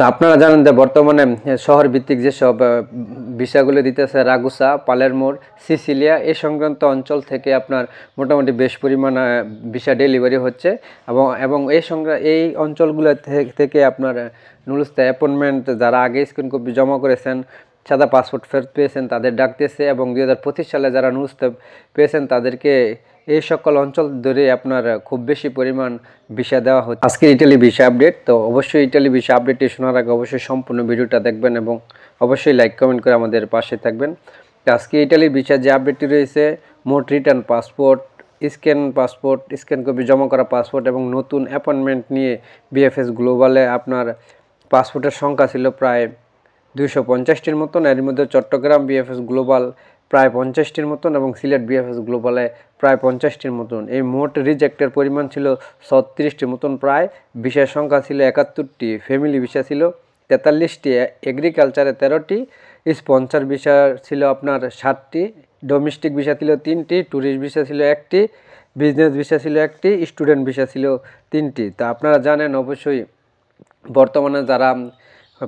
তো আপনারা জানেন যে বর্তমানে শহর ভিত্তিক যেসব ভিসাগুলো দিতেছে রাগুসা, পালেরমোর, সিসিলিয়া এই সংক্রান্ত অঞ্চল থেকে আপনার মোটামুটি বেশ পরিমাণ ভিসা ডেলিভারি হচ্ছে এবং এই অঞ্চলগুলো থেকে আপনার নুলুস্তা অ্যাপয়েন্টমেন্ট যারা আগে স্ক্রিন কপি জমা করেছেন, সাদা পাসপোর্ট ফেরত পেয়েছেন তাদের ডাকতেছে এবং 2025 সালে যারা নুলুস্তা পেয়েছেন তাদেরকে এই সকল অঞ্চল ধরে আপনার খুব বেশি পরিমাণ ভিসা দেওয়া হচ্ছে। আজকে ইটালি ভিসা আপডেট, তো অবশ্যই ইটালি ভিসা আপডেটটি শোনার আগে অবশ্যই সম্পূর্ণ ভিডিওটা দেখবেন এবং অবশ্যই লাইক কমেন্ট করে আমাদের পাশে থাকবেন। তো আজকে ইটালি ভিসা যে আপডেটটি রয়েছে, মোট রিটার্ন পাসপোর্ট, স্ক্যান কপি জমা করা পাসপোর্ট এবং নতুন অ্যাপয়েন্টমেন্ট নিয়ে বিএফএস গ্লোবালে আপনার পাসপোর্টের সংখ্যা ছিল প্রায় 250টির মতন। এর মধ্যে চট্টগ্রাম বিএফএস গ্লোবাল প্রায় 50টির মতন এবং সিলেট বিএফএস গ্লোবালে প্রায় 50টির মতন। এই মোট রিজেক্টের পরিমাণ ছিল 36টির মতন। প্রায় ভিসার সংখ্যা ছিল 71টি, ফ্যামিলি ভিসা ছিল 43টি, এগ্রিকালচারে 13টি, স্পন্সর ভিসা ছিল আপনার 7টি, ডোমেস্টিক ভিসা ছিল 3টি, ট্যুরিস্ট ভিসা ছিল 1টি, বিজনেস ভিসা ছিল 1টি, স্টুডেন্ট ভিসা ছিল 3টি। তা আপনারা জানেন অবশ্যই বর্তমানে যারা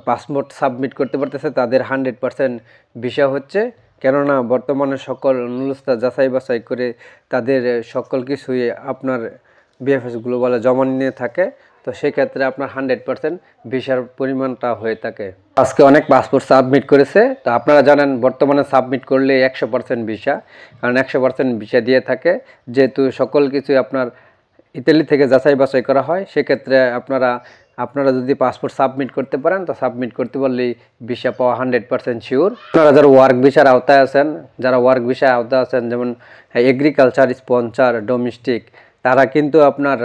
পাসপোর্ট সাবমিট করতে পারতেছে তাদের 100% ভিসা হচ্ছে, কেননা বর্তমানে সকল নুলুস্তা যাচাই বাছাই করে তাদের সকল কিছুই আপনার বিএফএস গ্লোবালে জমা নিয়ে থাকে। তো সেক্ষেত্রে আপনার 100% ভিসার পরিমাণটা হয়ে থাকে। আজকে অনেক পাসপোর্ট সাবমিট করেছে, তো আপনারা জানেন বর্তমানে সাবমিট করলে 100% ভিসা, কারণ 100% ভিসা দিয়ে থাকে, যেহেতু সকল কিছুই আপনার ইতালি থেকে যাচাই বাছাই করা হয়। সেক্ষেত্রে আপনারা যদি পাসপোর্ট সাবমিট করতে পারেন, তো সাবমিট করতে পারলেই ভিসা পাওয়া 100% শিওর। আপনারা যারা ওয়ার্ক ভিসার আওতায় আছেন, যেমন এগ্রিকালচার, স্পন্সর, ডোমেস্টিক, তারা কিন্তু আপনার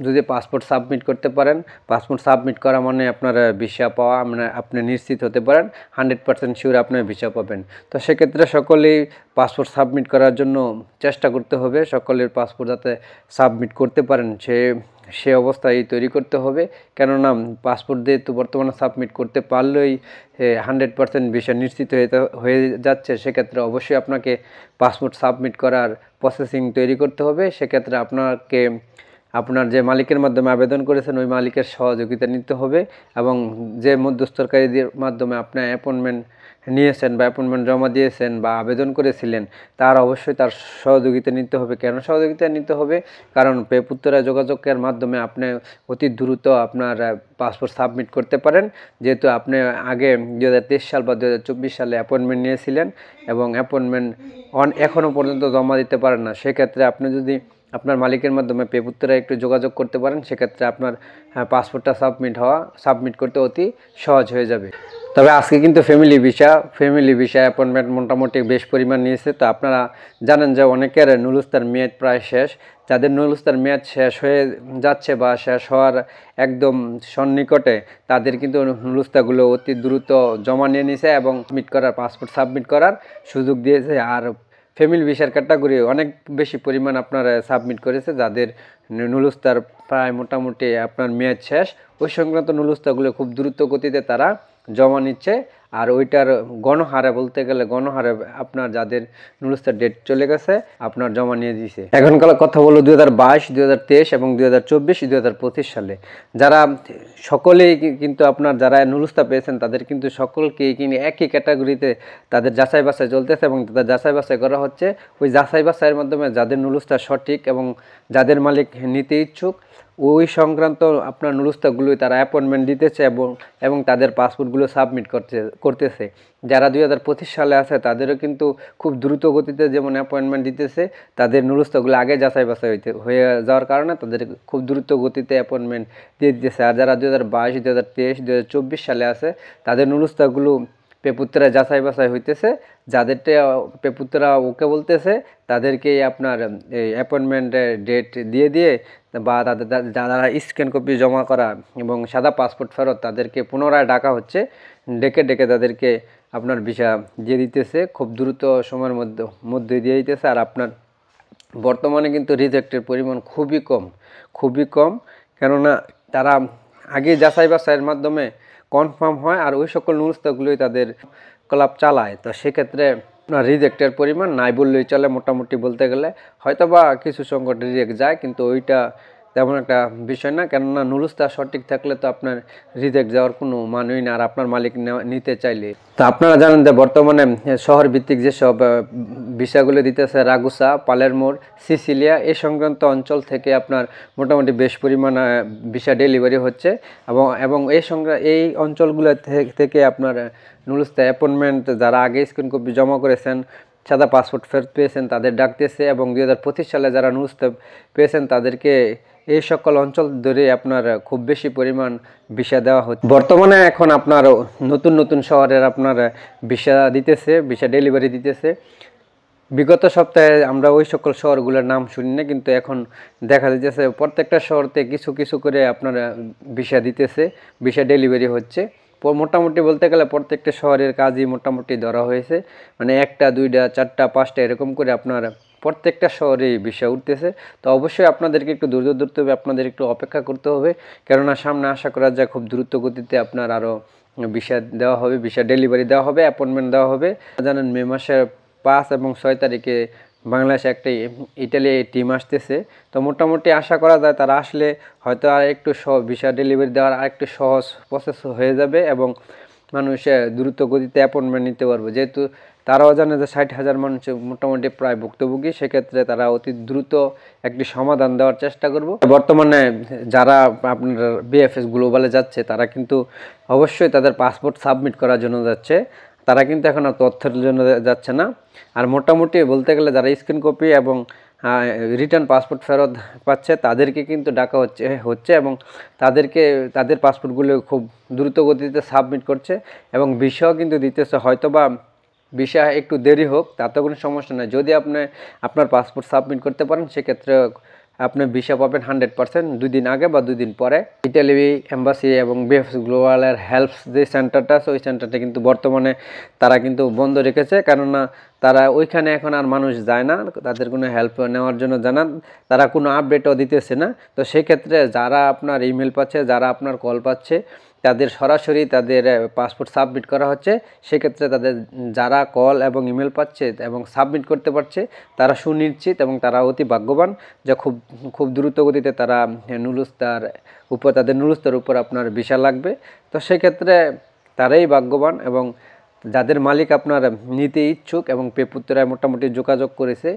যদি পাসপোর্ট সাবমিট করতে পারেন, পাসপোর্ট সাবমিট করা মানে আপনার ভিসা পাওয়া, মানে আপনি নিশ্চিত হতে পারেন 100% শিওর আপনি ভিসা পাবেন। তো সেক্ষেত্রে সকলেই পাসপোর্ট সাবমিট করার জন্য চেষ্টা করতে হবে, সকলের পাসপোর্ট যাতে সাবমিট করতে পারেন সে অবস্থায় তৈরি করতে হবে, কেননা পাসপোর্ট দিয়ে তো বর্তমানে সাবমিট করতে পারলেই 100% ভিসা নিশ্চিত হয়ে যাচ্ছে। সেক্ষেত্রে অবশ্যই আপনাকে পাসপোর্ট সাবমিট করার প্রসেসিং তৈরি করতে হবে। সেক্ষেত্রে আপনার যে মালিকের মাধ্যমে আবেদন করেছেন ওই মালিকের সহযোগিতা নিতে হবে এবং যে মধ্যস্থকারীদের মাধ্যমে আপনার অ্যাপয়েন্টমেন্ট নিয়েছেন বা অ্যাপয়েন্টমেন্ট জমা দিয়েছেন বা আবেদন করেছিলেন তার অবশ্যই তার সহযোগিতা নিতে হবে। কেন সহযোগিতা নিতে হবে? কারণ পেপুত্তরা যোগাযোগের মাধ্যমে আপনি অতি দ্রুত আপনার পাসপোর্ট সাবমিট করতে পারেন, যেহেতু আপনি আগে 2023 সাল বা 2024 সালে অ্যাপয়েন্টমেন্ট নিয়েছিলেন এবং অ্যাপয়েন্টমেন্ট এখনও পর্যন্ত জমা দিতে পারেন না। সেক্ষেত্রে আপনি যদি আপনার মালিকের মাধ্যমে পেপুত্তরা একটু যোগাযোগ করতে পারেন, সেক্ষেত্রে আপনার পাসপোর্টটা সাবমিট করতে অতি সহজ হয়ে যাবে। তবে আজকে কিন্তু ফ্যামিলি ভিসা অ্যাপয়েন্টমেন্ট মোটামুটি বেশ পরিমাণ নিয়েছে। তো আপনারা জানেন যে অনেকের নুলুস্তার মেয়াদ প্রায় শেষ, যাদের নুলুস্তার মেয়াদ শেষ হয়ে যাচ্ছে বা শেষ হওয়ার একদম সন্নিকটে, তাদের কিন্তু নুলুস্তাগুলো অতি দ্রুত জমা নিয়ে নিছে এবং পাসপোর্ট সাবমিট করার সুযোগ দিয়েছে। আর ফ্যামিলি ভিসার ক্যাটাগরি অনেক বেশি পরিমাণ আপনার সাবমিট করেছে, যাদের নুলুস্তার প্রায় মোটামুটি আপনার মেয়াদ শেষ, ওই সংক্রান্ত নুলুস্তাগুলো খুব দ্রুত গতিতে তারা জমা নিচ্ছে। আর ওইটার গণহারে বলতে গেলে আপনার যাদের নুলুস্তার ডেট চলে গেছে আপনার জমা নিয়ে দিয়েছে। এখনকার কথা বলো 2022, 2023 এবং 2024, 2025 সালে যারা সকলেই কিন্তু আপনার যারা নুলুস্তা পেয়েছেন তাদের কিন্তু সকলকেই কিন্তু একই ক্যাটাগরিতে তাদের যাচাই বাছাই চলতেছে এবং তাদের যাচাই বাছাই করা হচ্ছে। ওই যাচাই বাছাইয়ের মাধ্যমে যাদের নুলুস্তা সঠিক এবং যাদের মালিক নিতে ইচ্ছুক ওই সংক্রান্ত আপনার নুলুস্তাগুলোই তারা অ্যাপয়েন্টমেন্ট দিতেছে এবং তাদের পাসপোর্টগুলো সাবমিট করতেছে। যারা 2025 সালে আছে তাদেরও কিন্তু খুব দ্রুত গতিতে যেমন অ্যাপয়েন্টমেন্ট দিতেছে, তাদের নুলুস্তাগুলো আগে যাচাই বাছাই হয়ে যাওয়ার কারণে তাদের খুব দ্রুত গতিতে অ্যাপয়েন্টমেন্ট দিয়ে দিতেছে। আর যারা 2022, 2023, 2024 সালে আছে তাদের নুলুস্তাগুলো পেপুত্তরা যাচাই বাছাই হইতেছে, যাদেরটা পেপুত্তরা ওকে বলতেছে তাদেরকেই আপনার এই অ্যাপয়েন্টমেন্টের ডেট দিয়ে বা যারা স্ক্যান কপি জমা করা এবং সাদা পাসপোর্ট ফেরত তাদেরকে পুনরায় ডাকা হচ্ছে, ডেকে তাদেরকে আপনার ভিসা দিয়ে দিতেছে, খুব দ্রুত সময়ের মধ্যে দিয়ে দিতেছে। আর আপনার বর্তমানে কিন্তু রিজেক্টের পরিমাণ খুবই কম, কেননা তারা আগে যাচাই বাছাইয়ের মাধ্যমে কনফার্ম হয় আর ওই সকল নুলুস্তাগুলোই তাদের ক্লাব চালায়। তো সেক্ষেত্রে রিজেক্টের পরিমাণ নাই বললেই চলে, মোটামুটি বলতে গেলে হয়তো বা কিছু সংকট রিজেক্ট যায়, কিন্তু ওইটা তেমন একটা বিষয় না, কেননা নুরুস্তা সঠিক থাকলে তো আপনার রিজেক্ট যাওয়ার কোনো মানেই না, আর আপনার মালিক নিতে চাইলে। তো আপনারা জানেন যে বর্তমানে শহর ভিত্তিক যেসব ভিসাগুলো দিতেছে রাগুসা, পালেরমোর, সিসিলিয়া এই সংক্রান্ত অঞ্চল থেকে আপনার মোটামুটি বেশ পরিমাণ ভিসা ডেলিভারি হচ্ছে, এবং এই অঞ্চলগুলো থেকে আপনার নুরুস্তা অ্যাপয়েন্টমেন্ট যারা আগে স্ক্রিন কপি জমা করেছেন, সাদা পাসপোর্ট ফেরত পেয়েছেন তাদের ডাকতেছে, এবং 2025 সালে যারা নুরুস্তা পেয়েছেন তাদেরকে এই সকল অঞ্চল ধরে আপনার খুব বেশি পরিমাণ ভিসা দেওয়া হচ্ছে। বর্তমানে এখন আপনার নতুন নতুন শহরের আপনার ভিসা দিতেছে, ভিসা ডেলিভারি দিতেছে। বিগত সপ্তাহে আমরা ওই সকল শহরগুলোর নাম শুনি না, কিন্তু এখন দেখা যাচ্ছে প্রত্যেকটা শহরতে কিছু কিছু করে আপনার ভিসা দিতেছে, ভিসা ডেলিভারি হচ্ছে। মোটামুটি বলতে গেলে প্রত্যেকটা শহরের কাজই মোটামুটি ধরা হয়েছে, মানে 1টা 2টা 4টা 5টা এরকম করে আপনার প্রত্যেকটা শহরেই ভিসা উঠতেছে। তো অবশ্যই আপনাদেরকে একটু ধৈর্য ধরতে হবে, আপনাদের একটু অপেক্ষা করতে হবে, কেননা সামনে আশা করা যায় খুব দ্রুত গতিতে আপনার আরও ভিসা দেওয়া হবে, ভিসা ডেলিভারি দেওয়া হবে, অ্যাপয়েন্টমেন্ট দেওয়া হবে। জানেন মে মাসের 5 এবং 6 তারিখে বাংলাদেশে একটা ইটালি টিম আসতেছে। তো মোটামুটি আশা করা যায় তারা আসলে হয়তো আর একটু ভিসা ডেলিভারি দেওয়ার আর একটু সহজ প্রসেস হয়ে যাবে, এবং মানুষ দ্রুত গতিতে অ্যাপয়েন্টমেন্ট নিতে পারবে। যেহেতু তারাও জানে যে 60,000 মানুষ মোটামুটি প্রায় ভুক্তভোগী, সেক্ষেত্রে তারা অতি দ্রুত একটি সমাধান দেওয়ার চেষ্টা করব। বর্তমানে যারা আপনার বিএফএস গ্লোবালে যাচ্ছে তারা কিন্তু অবশ্যই তাদের পাসপোর্ট সাবমিট করার জন্য যাচ্ছে, তারা কিন্তু এখন আর তথ্যের জন্য যাচ্ছে না। আর মোটামুটি বলতে গেলে যারা স্ক্রিন কপি এবং রিটার্ন পাসপোর্ট ফেরত পাচ্ছে তাদেরকে কিন্তু ডাকা হচ্ছে এবং তাদের পাসপোর্টগুলো খুব দ্রুত গতিতে সাবমিট করছে, এবং ভিসাও কিন্তু দিতেছে। হয়তো বা ভিসা একটু দেরি হোক তাতে কোনো সমস্যা নেই, যদি আপনার পাসপোর্ট সাবমিট করতে পারেন সেক্ষেত্রে আপনি ভিসা পাবেন 100% 2 দিন আগে বা 2 দিন পরে। ইটালি এম্বাসি এবং বিএফএস গ্লোবালের হেল্প যে সেন্টারটা আছে ওই সেন্টারটা কিন্তু বর্তমানে তারা কিন্তু বন্ধ রেখেছে, কেননা তারা ওইখানে এখন আর মানুষ যায় না, তাদের কোনো হেল্প নেওয়ার জন্য জানান, তারা কোনো আপডেটও দিতেছে না। তো সেক্ষেত্রে যারা আপনার ইমেল পাচ্ছে, যারা আপনার কল পাচ্ছে, তাদের সরাসরি তাদের পাসপোর্ট সাবমিট করা হচ্ছে। সেক্ষেত্রে তাদের যারা কল এবং ইমেল পাচ্ছে এবং সাবমিট করতে পারছে তারা সুনিশ্চিত এবং তারা অতি ভাগ্যবান যে খুব দ্রুত গতিতে তারা তাদের নুরুস্তার উপর আপনার ভিসা লাগবে। তো সেক্ষেত্রে তারাই ভাগ্যবান, এবং যাদের মালিক আপনার নিতে ইচ্ছুক এবং পেপুত্রায় মোটামুটি যোগাযোগ করেছে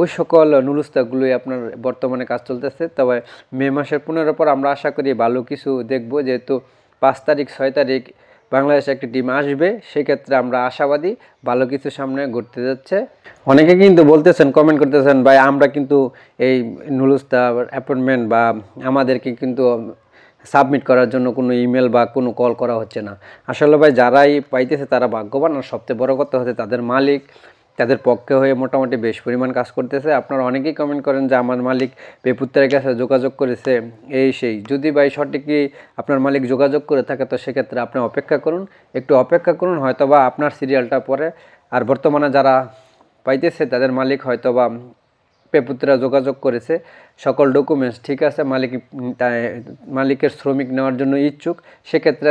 ওই সকল নুরুস্তাগুলোই আপনার বর্তমানে কাজ চলতেছে। তবে মে মাসের 15 পর আমরা আশা করি ভালো কিছু দেখব, যেহেতু 5 তারিখ 6 তারিখ বাংলাদেশে একটি টিম আসবে, সেক্ষেত্রে আমরা আশাবাদী ভালো কিছু সামনে ঘটতে যাচ্ছে। অনেকে কিন্তু বলতেছেন, কমেন্ট করতেছেন, ভাই আমরা কিন্তু এই নুরুস্তা অ্যাপয়েন্টমেন্ট বা আমাদেরকে কিন্তু সাবমিট করার জন্য কোনো ইমেল বা কোনো কল করা হচ্ছে না। আসলে ভাই যারাই পাইতেছে তারা ভাগ্যবান, আর সবচেয়ে বড় কথা হচ্ছে তাদের মালিক তাদের পক্ষে হয়ে মোটামুটি বেশ পরিমাণ কাজ করতেছে। আপনারা অনেকেই কমেন্ট করেন যে আমার মালিক পেপুত্রের কাছে যোগাযোগ করেছে এই সেই। যদি ভাই সঠিকই আপনার মালিক যোগাযোগ করে থাকে তো সেক্ষেত্রে আপনি অপেক্ষা করুন, একটু অপেক্ষা করুন, হয়তোবা আপনার সিরিয়ালটা পরে। আর বর্তমানে যারা পাইতেছে তাদের মালিক হয়তোবা পেপুত্রা যোগাযোগ করেছে, সকল ডকুমেন্টস ঠিক আছে, মালিকের শ্রমিক নেওয়ার জন্য ইচ্ছুক, সেক্ষেত্রে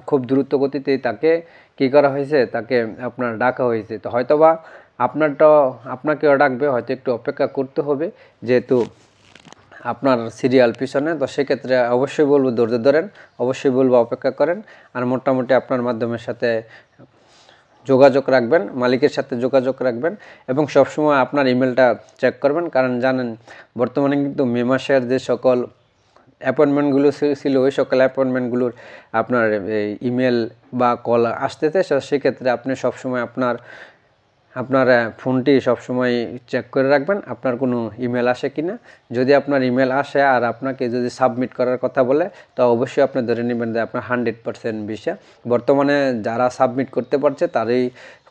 খুব দ্রুত গতিতে তাকে কী করা হয়েছে, তাকে আপনার ডাকা হয়েছে। তো হয়তোবা আপনাকেও ডাকবে, হয়তো একটু অপেক্ষা করতে হবে যেহেতু আপনার সিরিয়াল পিছনে। তো সেক্ষেত্রে অবশ্যই বলবো ধৈর্য ধরেন, অবশ্যই বলবো অপেক্ষা করেন, আর মোটামুটি আপনার মাধ্যমের সাথে যোগাযোগ রাখবেন, মালিকের সাথে যোগাযোগ রাখবেন, এবং সবসময় আপনার ইমেলটা চেক করবেন। কারণ জানেন বর্তমানে কিন্তু মে মাসের যে সকল অ্যাপয়েন্টমেন্টগুলো ছিল ওই সকল অ্যাপয়েন্টমেন্টগুলোর আপনার ইমেল বা কল আসতেছে। সেক্ষেত্রে আপনি সবসময় আপনার ফোনটি সবসময় চেক করে রাখবেন আপনার কোনো ইমেল আসে কি না। যদি আপনার ইমেল আসে আর আপনাকে যদি সাবমিট করার কথা বলে তো অবশ্যই আপনি ধরে নেবেন যে আপনার 100% ভিসা। বর্তমানে যারা সাবমিট করতে পারছে তারাই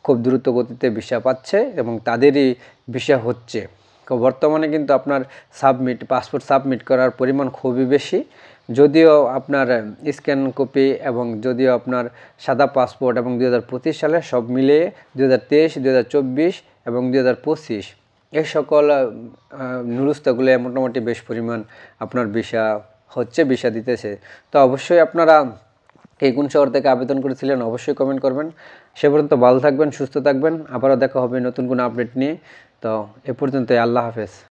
খুব দ্রুত গতিতে ভিসা পাচ্ছে এবং তাদেরই ভিসা হচ্ছে। বর্তমানে কিন্তু আপনার পাসপোর্ট সাবমিট করার পরিমাণ খুবই বেশি, যদিও আপনার স্ক্যান কপি এবং যদিও আপনার সাদা পাসপোর্ট এবং 2025 সালে সব মিলিয়ে 2023, 2024 এবং 2025 এই সকল নুরুস্তাগুলো মোটামুটি বেশ পরিমাণ আপনার ভিসা দিতেছে। তো অবশ্যই আপনারা কোন শহর থেকে আবেদন করেছিলেন অবশ্যই কমেন্ট করবেন। সে পর্যন্ত ভালো থাকবেন, সুস্থ থাকবেন, আবারও দেখা হবে নতুন কোনো আপডেট নিয়ে। তো এ পর্যন্তই, আল্লাহ হাফেজ।